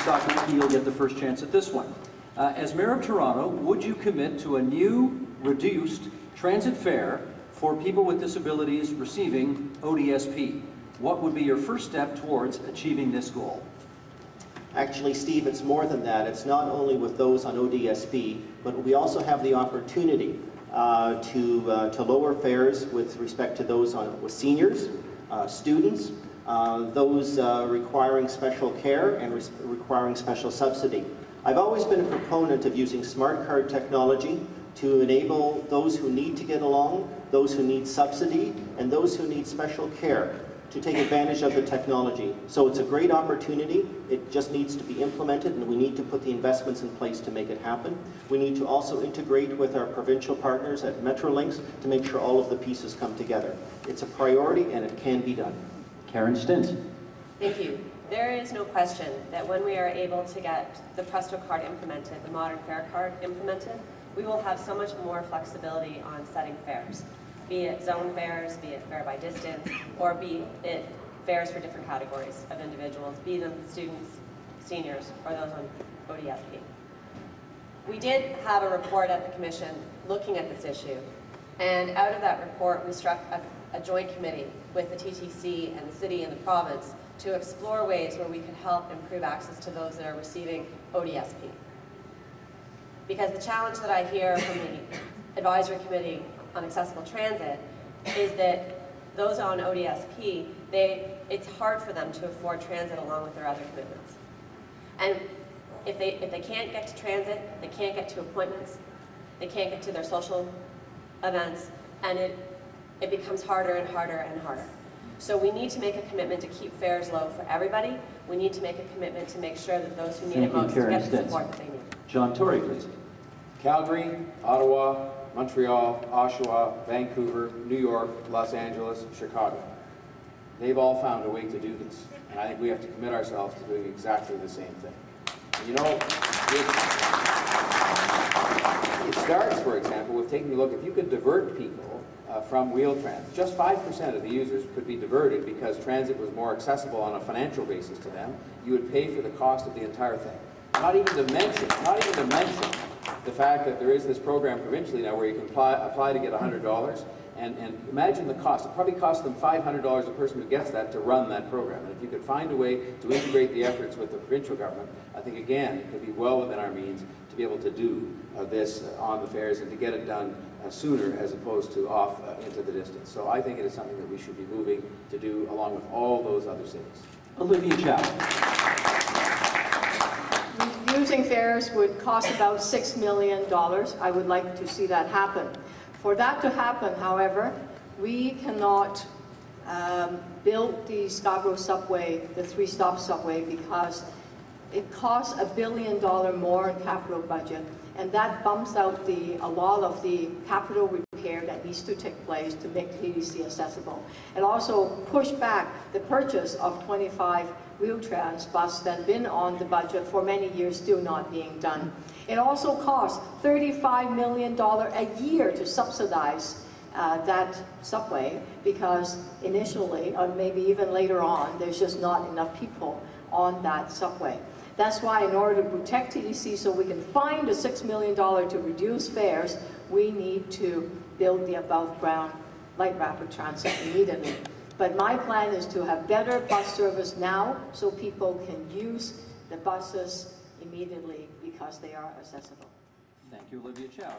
Soknacki, you'll get the first chance at this one. As Mayor of Toronto, would you commit to a new, reduced transit fare for people with disabilities receiving ODSP? What would be your first step towards achieving this goal? Actually, Steve, it's more than that. It's not only with those on ODSP, but we also have the opportunity to lower fares with respect to those with seniors, students, those requiring special care and requiring special subsidy. I've always been a proponent of using smart card technology to enable those who need to get along, those who need subsidy, and those who need special care to take advantage of the technology. So it's a great opportunity. It just needs to be implemented, and we need to put the investments in place to make it happen. We need to also integrate with our provincial partners at Metrolinx to make sure all of the pieces come together. It's a priority, and it can be done. Karen Stintz. Thank you. There is no question that when we are able to get the Presto card implemented, the modern fare card implemented, we will have so much more flexibility on setting fares. Be it zone fares, be it fare by distance, or be it fares for different categories of individuals, be them students, seniors, or those on ODSP. We did have a report at the Commission looking at this issue, and out of that report we struck a joint committee with the TTC and the city and the province to explore ways where we could help improve access to those that are receiving ODSP. Because the challenge that I hear from the Advisory Committee on Accessible Transit is that those on ODSP, it's hard for them to afford transit along with their other commitments. And if they can't get to transit, they can't get to appointments, they can't get to their social events, and it becomes harder and harder and harder. So we need to make a commitment to keep fares low for everybody. We need to make a commitment to make sure that those who need it most get the support that they need. John Tory, please. Calgary, Ottawa, Montreal, Oshawa, Vancouver, New York, Los Angeles, Chicago. They've all found a way to do this. And I think we have to commit ourselves to doing exactly the same thing. And you know, it starts, for example, with taking a look, if you could divert people from wheel transit, just 5% of the users could be diverted because transit was more accessible on a financial basis to them, you would pay for the cost of the entire thing. Not even to mention the fact that there is this program provincially now where you can apply to get $100, and imagine the cost. It probably costs them $500 a person who gets that to run that program. And if you could find a way to integrate the efforts with the provincial government, I think again it could be well within our means to be able to do this on the fares and to get it done sooner as opposed to off into the distance. So I think it is something that we should be moving to do along with all those other cities. Olivia Chow. Reducing fares would cost about $6 million. I would like to see that happen. For that to happen, however, we cannot build the Scarborough subway, the three-stop subway, because it costs $1 billion more in capital budget, and that bumps out a lot of the capital repair that needs to take place to make TDC accessible. It also pushed back the purchase of 25 Wheel-Trans buses that have been on the budget for many years, still not being done. It also costs $35 million a year to subsidize that subway, because initially, or maybe even later on, there's just not enough people on that subway. That's why in order to protect TDC so we can find the $6 million to reduce fares, we need to build the above-ground light rapid transit immediately. But my plan is to have better bus service now so people can use the buses immediately because they are accessible. Thank you, Olivia Chow.